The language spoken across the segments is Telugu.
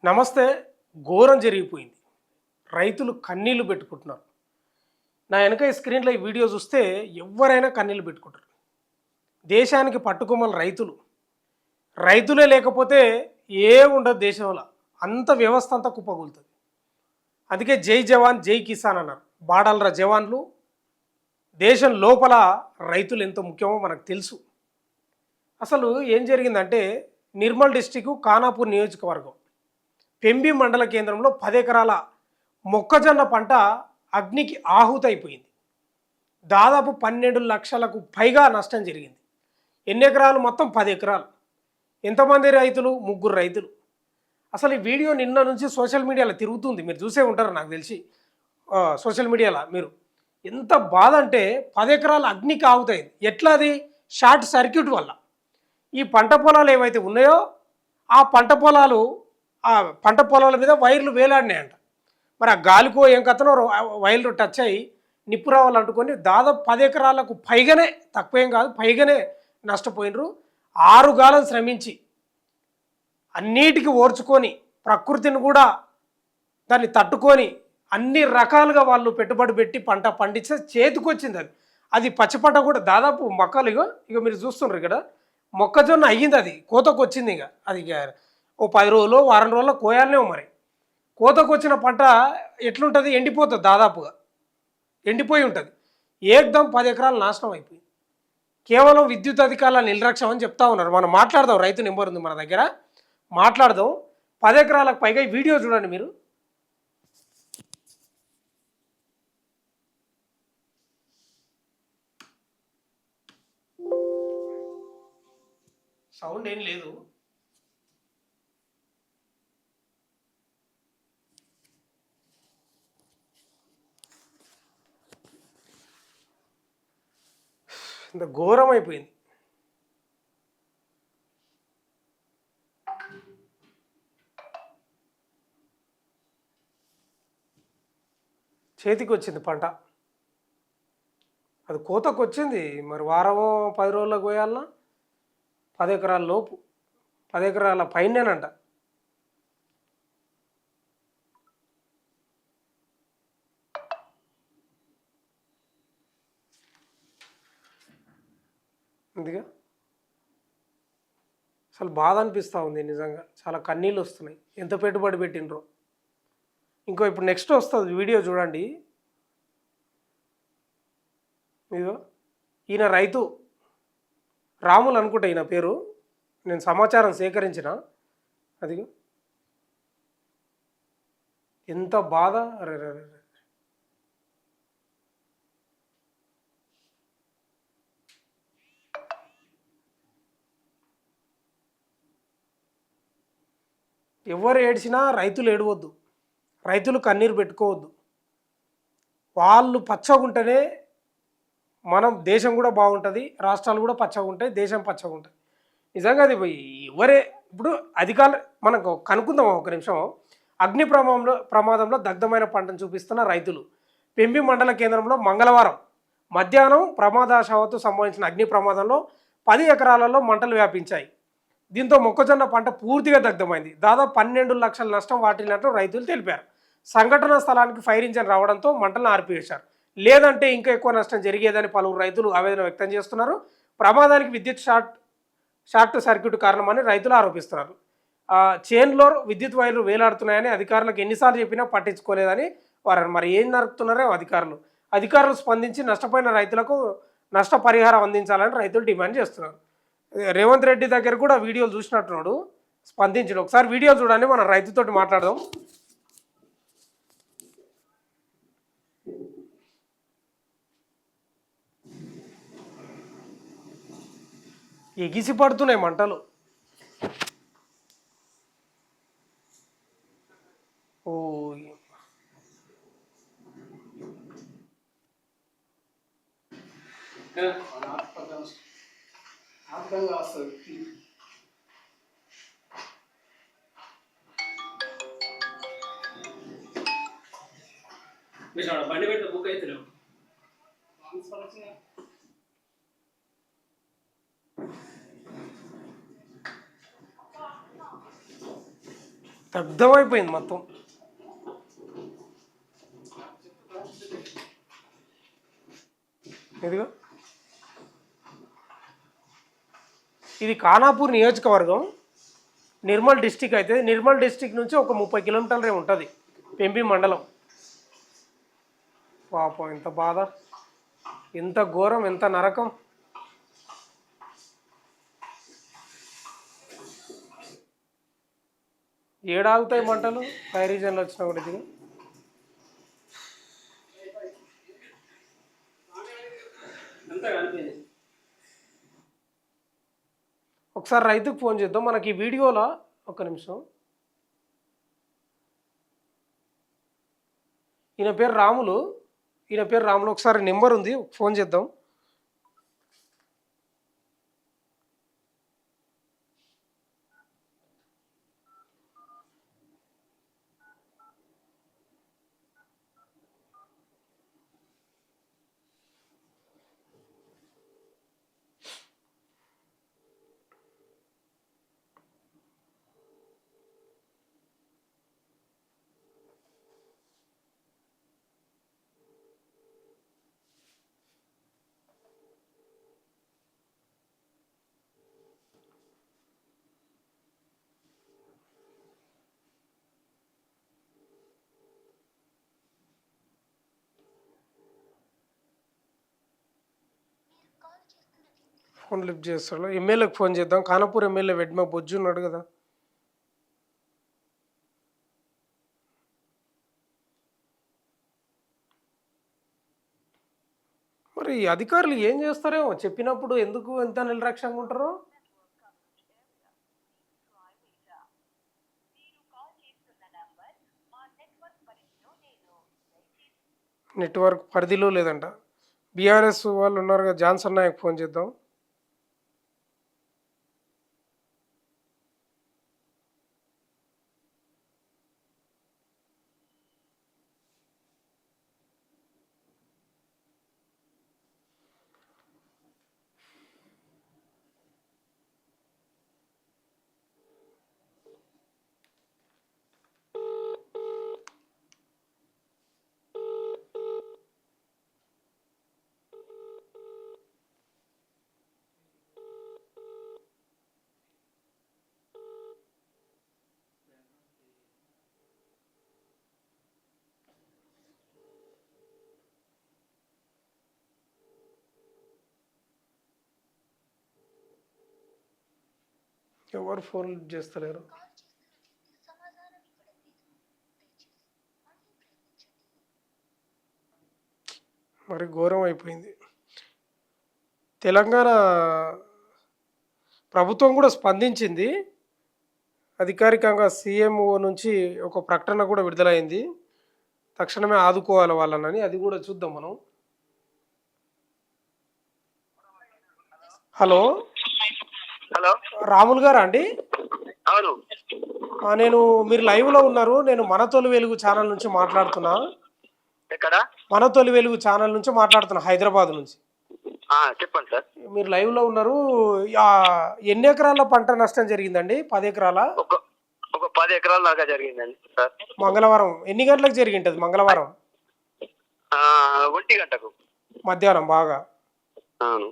నమస్తే. ఘోరం జరిగిపోయింది. రైతులు కన్నీళ్లు పెట్టుకుంటున్నారు. నా వెనక ఈ స్క్రీన్లో ఈ వీడియో చూస్తే ఎవరైనా కన్నీళ్లు పెట్టుకుంటారు. దేశానికి పట్టుకొమ్మలు రైతులు. రైతులే లేకపోతే ఉండదు దేశంలో. అంత వ్యవస్థ అంతా కుప్పకూలుతుంది. అందుకే జై జవాన్ జై కిసాన్ అన్నారు. బాడలరా జవాన్లు. దేశం లోపల రైతులు ఎంత ముఖ్యమో మనకు తెలుసు. అసలు ఏం జరిగిందంటే నిర్మల్ డిస్టిక్ ఖానాపూర్ నియోజకవర్గం పెంబి మండల కేంద్రంలో 10 ఎకరాల మొక్కజొన్న పంట అగ్నికి ఆహుతైపోయింది. దాదాపు 12 లక్షలకు పైగా నష్టం జరిగింది. ఎన్ని ఎకరాలు? మొత్తం 10 ఎకరాలు. ఎంతమంది రైతులు? 3 రైతులు. అసలు ఈ వీడియో నిన్న నుంచి సోషల్ మీడియాలో తిరుగుతుంది. మీరు చూసే ఉంటారు నాకు తెలిసి. సోషల్ మీడియాలో మీరు ఎంత బాధ అంటే 10 ఎకరాలు అగ్నికి ఆహుతైంది. ఎట్లా? అది షార్ట్ సర్క్యూట్ వల్ల. ఈ పంట పొలాలు ఏవైతే ఉన్నాయో ఆ పంట పొలాల మీద వైర్లు వేలాడినాయంట. మరి ఆ గాలికో ఏం కథనో వైర్లు టచ్ అయ్యి నిప్పు రావాలు అంటుకొని దాదాపు 10 ఎకరాలకు పైగానే, తక్కువేం కాదు, పైగానే నష్టపోయినరు. 6 గాలం శ్రమించి అన్నిటికీ ఓర్చుకొని ప్రకృతిని కూడా దాన్ని తట్టుకొని అన్ని రకాలుగా వాళ్ళు పెట్టుబడి పెట్టి పంట పండించే చేతికొచ్చింది. అది పచ్చి పంట కూడా దాదాపు మొక్కలు ఇక మీరు చూస్తున్నారు ఇక్కడ మొక్కజొన్న అయ్యింది. అది కోతకు వచ్చింది. అది ఓ 10 రోజులు వారం రోజుల్లో కోయాలనేమో. మరి కోతకు వచ్చిన పంట ఎట్లుంటుంది? ఎండిపోతుంది. దాదాపుగా ఎండిపోయి ఉంటుంది. ఏకదం 10 ఎకరాలు నాశనం అయిపోయింది. కేవలం విద్యుత్ అధికారుల నిర్లక్ష్యం అని చెప్తా ఉన్నారు. మనం మాట్లాడదాం. రైతు నెంబర్ ఉంది మన దగ్గర, మాట్లాడదాం. 10 ఎకరాలకు పైగా ఈ వీడియో చూడండి మీరు. సౌండ్ ఏం లేదు. ఇంత ఘోరం అయిపోయింది. చేతికి వచ్చింది పంట. అది కోతకు వచ్చింది. మరి వారమో 10 రోజులకు పోయాలన్నా 10 ఎకరాల లోపు, 10 ఎకరాల పైనేనంట. అందుకే అసలు బాధ అనిపిస్తూ ఉంది నిజంగా. చాలా కన్నీళ్ళు వస్తున్నాయి. ఎంత పెట్టుబడి పెట్టినరో. ఇంకో ఇప్పుడు నెక్స్ట్ వస్తుంది వీడియో చూడండి. ఇదో ఈయన రైతు రాములు అనుకుంటా ఈయన పేరు. నేను సమాచారం సేకరించిన. అదిగో ఎంత బాధ. అరే ఎవరు ఏడ్చినా రైతులు ఏడవద్దు. రైతులు కన్నీరు పెట్టుకోవద్దు. వాళ్ళు పచ్చగా ఉంటేనే మనం దేశం కూడా బాగుంటుంది, రాష్ట్రాలు కూడా పచ్చగా ఉంటాయి, దేశం పచ్చగా ఉంటుంది. నిజంగా అది ఎవరే ఇప్పుడు అధికారులు మనకు కనుక్కుందాం ఒక నిమిషం. అగ్ని ప్రమాదంలో దగ్ధమైన పంటను చూపిస్తున్న రైతులు. పెంబి మండల కేంద్రంలో మంగళవారం మధ్యాహ్నం ప్రమాదశావత్తు సంభవించిన అగ్ని ప్రమాదంలో 10 ఎకరాలలో మంటలు వ్యాపించాయి. దీంతో మొక్కజొన్న పంట పూర్తిగా దగ్ధమైంది. దాదాపు 12 లక్షల నష్టం వాటిల్లినట్లు రైతులు తెలిపారు. సంఘటనా స్థలానికి ఫైర్ ఇంజన్ రావడంతో మంటలను ఆర్పివేశారు. లేదంటే ఇంకా ఎక్కువ నష్టం జరిగేదని పలువురు రైతులు ఆవేదన వ్యక్తం చేస్తున్నారు. ప్రమాదానికి విద్యుత్ షార్ట్ సర్క్యూట్ కారణమని రైతులు ఆరోపిస్తున్నారు. చైన్లో విద్యుత్ వైర్లు వేలాడుతున్నాయని అధికారులకు ఎన్నిసార్లు చెప్పినా పట్టించుకోలేదని వారు. మరి ఏం నరుకుతున్నారో అధికారులు స్పందించి నష్టపోయిన రైతులకు నష్టపరిహారం అందించాలని రైతులు డిమాండ్ చేస్తున్నారు. రేవంత్ రెడ్డి దగ్గర కూడా వీడియోలు చూసినట్టున్నాడు, స్పందించడు. ఒకసారి వీడియో చూడండి, మనం రైతుతోటి మాట్లాడదాం. ఎగిసి పడుతున్నాయి మంటలు. ఓ బండి పెడితే బుక్ అయితే దగ్ధమైపోయింది మొత్తం. ఇదిగో ఇది ఖానాపూర్ నియోజకవర్గం, నిర్మల్ డిస్టిక్. అయితే నిర్మల్ డిస్టిక్ నుంచి ఒక 30 కిలోమీటర్లే ఉంటుంది పెంపి మండలం. పాపం ఎంత బాధ, ఎంత ఘోరం, ఎంత నరకం. ఏడాగుతాయి మంటలు ఫైర్ రీజన్లో వచ్చినా కూడా. ఇది ఒకసారి రైతుకు ఫోన్ చేద్దాం. మనకి ఈ వీడియోలో ఒక నిమిషం, ఈయన పేరు రాములు, ఒకసారి నెంబర్ ఉంది, ఫోన్ చేద్దాం. ఫోన్ లిఫ్ట్ చేస్తాడు. ఎమ్మెల్యేకి ఫోన్ చేద్దాం. ఖానాపూర్ ఎమ్మెల్యే వెడ్మ బొజ్జు ఉన్నాడు కదా. మరి ఈ అధికారులు ఏం చేస్తారేమో, చెప్పినప్పుడు ఎందుకు ఎంత నిర్లక్ష్యంగా ఉంటారో. నెట్వర్క్ పరిధిలో లేదంట. బీఆర్ఎస్ వాళ్ళు ఉన్నారు కదా, జాన్సన్ నాయక్ ఫోన్ చేద్దాం. ఎవరు ఫోన్ లిఫ్ట్ చేస్తలేరు. మరి ఘోరం అయిపోయింది. తెలంగాణ ప్రభుత్వం కూడా స్పందించింది. అధికారికంగా సీఎంఓ నుంచి ఒక ప్రకటన కూడా విడుదలైంది, తక్షణమే ఆదుకోవాలి వాళ్ళని. అది కూడా చూద్దాం మనం. హలో హలో, రాములు గారా అండి? అవును. నేను, మీరు లైవ్లో ఉన్నారు. నేను మన తొలి వెలుగు ఛానల్ నుంచి మాట్లాడుతున్నా. ఎక్కడ? మన తొలి వెలుగు ఛానల్ నుంచి మాట్లాడుతున్నా, హైదరాబాద్ నుంచి. చెప్పండి సార్. మీరు లైవ్లో ఉన్నారు. ఎన్ని ఎకరాల పంట నష్టం జరిగిందండి? 10 ఎకరాల? ఒక 10 ఎకరాల దాకా జరిగిందండి సార్. మంగళవారం ఎన్ని గంటలకు జరిగింటది? మంగళవారం 1 గంటకు మధ్యాహ్నం బాగా. అవును.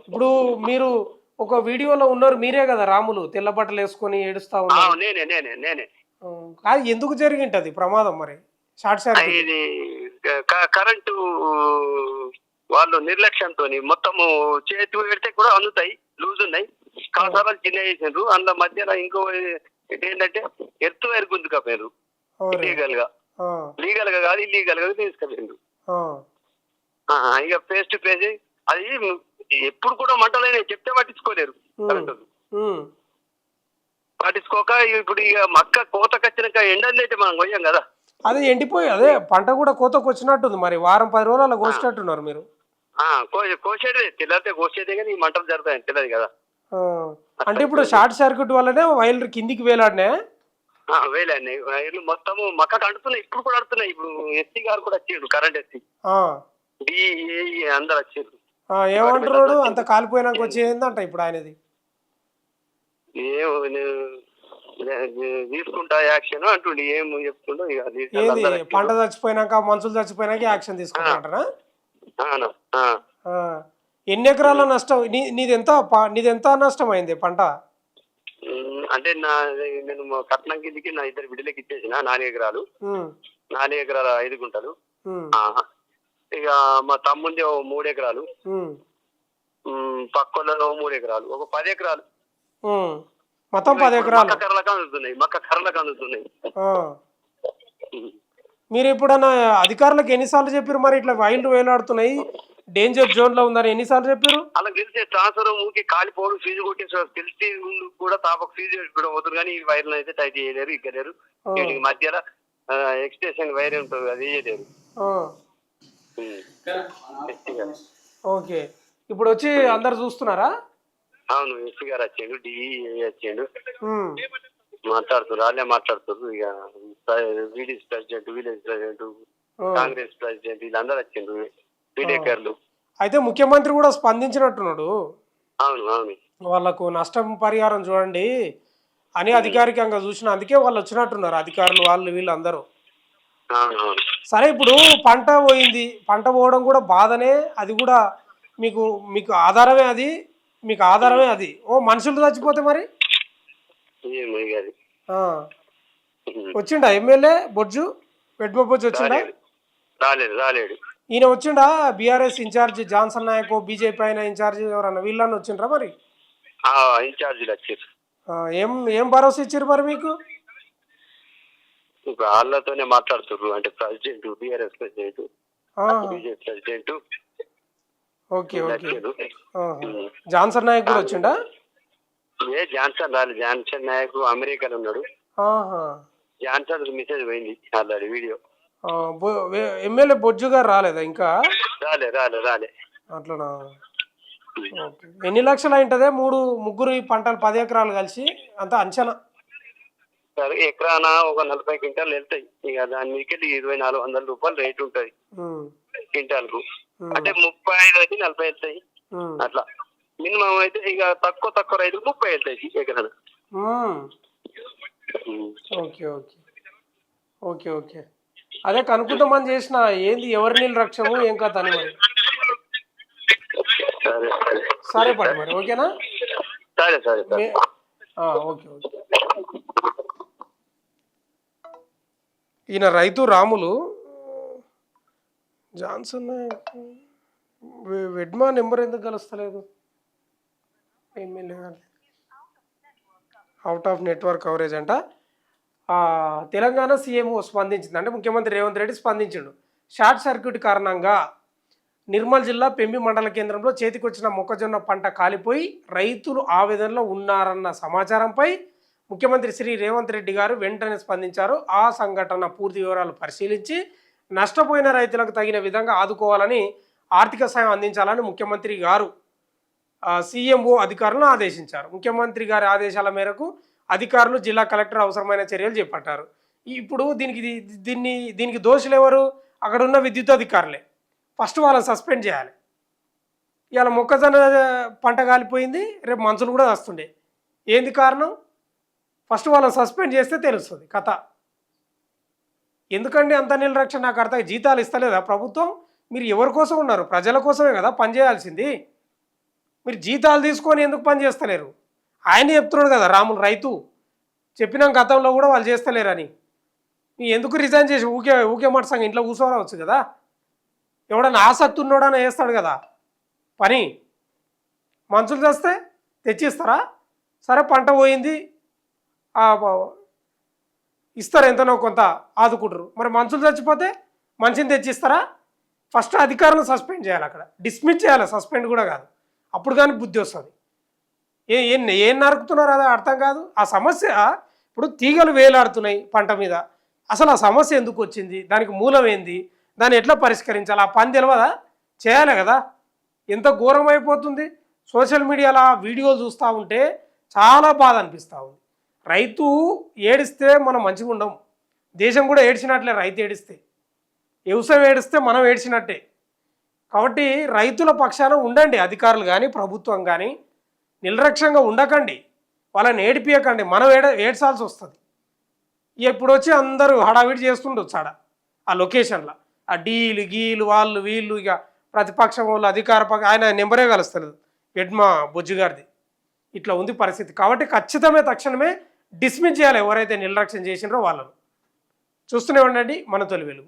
ఇప్పుడు మీరు ఒక వీడియోలో ఉన్నారు, మీరే కదా రాములు, తెల్ల బట్టలు వేసుకొని ఏడుస్తా ఉన్నారు. నేనే. అది ఎందుకు జరిగింటది ప్రమాదం? మరి షార్ట్ సర్క్యూట్. ఇది కరెంటు వాళ్ళు నిర్లక్ష్యంతో మొత్తము చేతి పెడితే కూడా అందుతాయి, లూజ్ ఉన్నాయి. కాసారాలు చిన్న చేసిండ్రు. అందులో మధ్యలో ఇంకో ఏంటంటే ఎర్త్ వైర్ గుంజుకపోయారు. లీగల్ గా కాదు, ఇల్లీగల్ గా తీసుకుపోయిండ్రు. ఇక ఫేస్ టు ఫేస్ అది ఎప్పుడు కూడా మంటలైన చెప్తే పట్టించుకోలేరు. పట్టించుకోక ఇప్పుడు ఇక మక్క కోతకొచ్చినాక ఎండలు అయితే మనం కొయ్యాం కదా, అదే ఎండిపోయి అదే పంట కూడా కోతకు వచ్చినట్టుంది. మరి వారం 10 రోజులు అలా కోసేటట్టున్నారు మీరు. కోసేదే తెల్లారితే కోసేదే, కానీ ఈ మంటలు జరుగుతాయని తెలియదు కదా. అంటే ఇప్పుడు షార్ట్ సర్క్యూట్ వల్లనే వైర్లు కిందికి వేలాడినా? వేలాడినాయి వైర్లు మొత్తము మక్కకు అంటున్నాయి. ఇప్పుడు కూడా అంటున్నాయి. ఇప్పుడు ఎస్సీ గారు కూడా వచ్చారు, కరెంట్ ఎస్సీ, డిఏ అందరు వచ్చారు. ఏమంటున్నాడు? అంత కాలిపోయినాక వచ్చేందంట ఇప్పుడు ఆయనది. తీసుకుంటా యాక్షన్ అంటుండే, ఏం చెప్తుండో ఇక ఏంది పంట చచ్చిపోయినాక మనుషులు చచ్చిపోయినాక యాక్షన్ తీసుకుంటారా? ఎన్ని ఎకరాల నష్టం? నీదెంత నష్టం అయింది పంట? అంటే నేను కట్నం కిందికి నా 2 బిడ్డలకి ఇచ్చేసిన 4 ఎకరాలు, 4 ఎకరాల 5 గుంటలు. ఇక మా తమ్ముంది 3 ఎకరాలు, పక్కలో 3 ఎకరాలు, ఒక 10 ఎకరాలు మొత్తం 10 ఎకరాలు మక్క కర్రలకు అందుతున్నాయి. మీరు ఎప్పుడన్నా అధికారులకు ఎన్నిసార్లు చెప్పారు మరి ఇట్లా వైల్డ్ వేలాడుతున్నాయి, డేంజర్ జోన్ లో ఉందని ఎన్నిసార్లు చెప్పారు? అలా తెలిసే ట్రాన్స్ఫర్ ఊరికి కాలిపోవడం, ఫీజు కొట్టి తెలిసి కూడా తాపకు ఫీజు కూడా పోతుంది, కానీ ఈ వైర్లు అయితే టైట్ చేయలేరు, ఇక్కలేరు. మధ్యలో ఎక్స్టెన్షన్ వైర్ ఉంటుంది, అది వేయలేరు. ఓకే, ఇప్పుడు వచ్చి అందరు చూస్తున్నారా? అవును, ఎస్పీ గారు వచ్చిండు, డిఈ వచ్చిండు, మాట్లాడుతున్నారు, వాళ్ళే మాట్లాడుతున్నారు. ఇక విలేజ్ ప్రెసిడెంట్, కాంగ్రెస్ ప్రెసిడెంట్ వీళ్ళందరూ వచ్చిండ్రు, విలేకరులు. అయితే ముఖ్యమంత్రి కూడా స్పందించినట్టున్నాడు. అవును అవును, వాళ్ళకు నష్టం పరిహారం చూడండి అని అధికారికంగా చూసిన, అందుకే వాళ్ళు వచ్చినట్టున్నారు అధికారులు, వాళ్ళు వీళ్ళందరూ. సరే, ఇప్పుడు పంట పోయింది, పంట పోవడం కూడా బాధనే, అది కూడా మీకు ఆధారమే, అది ఓ మనుషులు చచ్చిపోతే మరి వచ్చిండా ఎమ్మెల్యే బొజ్జు, వెడ్మ బొజ్జు వచ్చిండా? రాలేడు. ఈయన వచ్చిండా BRS incharge Johnson Naik, BJP అయిన ఇన్ఛార్జ్ ఎవరన్నా వీళ్ళని వచ్చిండ్రా మరి? ఇన్ఛార్జీలు వచ్చారు. ఏం భరోసా ఇచ్చారు మరి మీకు? వాళ్ళతోనే మాట్లాడుతున్నారు, అంటే president, BRS president, BJP president. Okay, Johnson Naik కూడా వచ్చిండా? జాన్సన్ రాలేదు, జాన్సన్ నాయక్ అమెరికాలో ఉన్నాడు. జాన్సన్ మెసేజ్ పోయింది already, video. MLA Bojju garu రాలేదా ఇంకా? రాలే. అట్లనా? ఎన్ని లక్షలు అయింటదే ముగ్గురు ఈ పంటలు 10 ఎకరాలు కలిసి అంత అంచనా? ఎకరానా ఒక 40 క్వింటాలు వెళ్తాయి. ఇక దాని మీదకి 2400 రూపాయలు రేట్ ఉంటది క్వింటాల్ కు, అంటే 35 అయితే 40 వెళ్తాయి అట్లా. మినిమం అయితే ఇక తక్కువ రైతులు 30 వెళ్తాయి ఎకరాన. ఓకే, అదే కనుక్కుంటామని చేసిన, ఏంది ఎవరి నీళ్ళు రక్షము ఏం కథ అని మరి. సరే పడి మరి, ఓకేనా? సరే. ఓకే. ఈయన రైతు రాములు జాన్సన్ వెడ్మా నెంబర్ ఎందుకు కలుస్తలేదు? MLA out of network coverage అంట. తెలంగాణ సీఎంఓ స్పందించింది, అంటే ముఖ్యమంత్రి రేవంత్ రెడ్డి స్పందించాడు. షార్ట్ సర్క్యూట్ కారణంగా నిర్మల్ జిల్లా పెంబి మండల కేంద్రంలో చేతికొచ్చిన మొక్కజొన్న పంట కాలిపోయి రైతులు ఆవేదనలో ఉన్నారన్న సమాచారంపై ముఖ్యమంత్రి శ్రీ రేవంత్ రెడ్డి గారు వెంటనే స్పందించారు. ఆ సంఘటన పూర్తి వివరాలు పరిశీలించి నష్టపోయిన రైతులకు తగిన విధంగా ఆదుకోవాలని, ఆర్థిక సాయం అందించాలని ముఖ్యమంత్రి గారు సీఎంఓ అధికారులను ఆదేశించారు. ముఖ్యమంత్రి గారి ఆదేశాల మేరకు అధికారులు, జిల్లా కలెక్టర్ అవసరమైన చర్యలు చేపట్టారు. ఇప్పుడు దీనికి దోషులు ఎవరు? అక్కడ ఉన్న విద్యుత్ అధికారులే. ఫస్ట్ వాళ్ళని సస్పెండ్ చేయాలి. ఇవాళ మొక్కజొన్న పంట కాలిపోయింది, రేపు మనుషులు కూడా వస్తుండే. ఏంది కారణం? ఫస్ట్ వాళ్ళని సస్పెండ్ చేస్తే తెలుస్తుంది కథ. ఎందుకండి అంత నిర్లక్ష్యం? నాకు అర్థం. జీతాలు ఇస్తలేదా ప్రభుత్వం? మీరు ఎవరి కోసం ఉన్నారు? ప్రజల కోసమే కదా పనిచేయాల్సింది. మీరు జీతాలు తీసుకొని ఎందుకు పని చేస్తలేరు? ఆయన చెప్తున్నాడు కదా, రాములు రైతు చెప్పిన గతంలో కూడా వాళ్ళు చేస్తలేరని. ఎందుకు రిజైన్ చేసి ఊకే మట్సంగా ఇంట్లో కూర్చోవచ్చు కదా? ఎవడన్నా ఆసక్తి ఉన్నాడని వేస్తాడు కదా పని. మనుషులు చేస్తే తెచ్చిస్తారా? సరే, పంట పోయింది, ఇస్తారు, ఎంతనో కొంత ఆదుకుంటారు. మరి మనుషులు చచ్చిపోతే మనిషిని తెచ్చిస్తారా? ఫస్ట్ అధికారులను సస్పెండ్ చేయాలి, అక్కడ డిస్మిస్ చేయాలి, సస్పెండ్ కూడా కాదు. అప్పుడు కానీ బుద్ధి వస్తుంది. ఏం నరుకుతున్నారు అదే అర్థం కాదు. ఆ సమస్య ఇప్పుడు తీగలు వేలాడుతున్నాయి పంట మీద, అసలు ఆ సమస్య ఎందుకు వచ్చింది, దానికి మూలం ఏంది, దాన్ని ఎట్లా పరిష్కరించాలి, ఆ పని తెలియదా? చేయాలి కదా. ఎంత ఘోరం అయిపోతుంది. సోషల్ మీడియాలో వీడియోలు చూస్తూ ఉంటే చాలా బాధ అనిపిస్తూ ఉంది. రైతు ఏడిస్తే మనం మంచిగా ఉండం. దేశం కూడా ఏడ్చినట్లే రైతు ఏడిస్తే. వ్యవసాయం ఏడిస్తే మనం ఏడ్చినట్టే. కాబట్టి రైతుల పక్షాన ఉండండి, అధికారులు కానీ ప్రభుత్వం కానీ. నిర్లక్ష్యంగా ఉండకండి. వాళ్ళని ఏడిపియకండి, మనం ఏడ్చాల్సి వస్తుంది. ఇప్పుడు వచ్చి అందరూ హడావిడి చేస్తుండొచ్చు ఆడ ఆ లొకేషన్లో, ఆ డీలు గీలు వాళ్ళు వీళ్ళు, ఇక ప్రతిపక్షం వాళ్ళు అధికార పక్షం, ఆయన నెంబరే కలుస్తలేదు ఎడ్మా బొజ్జు గారిది. ఇట్లా ఉంది పరిస్థితి. కాబట్టి ఖచ్చితమే తక్షణమే డిస్మిస్ చేయాలి ఎవరైతే నిర్లక్ష్యం చేసినారో వాళ్ళను. చూస్తూనే ఉండండి మన తొలి వెలుగు.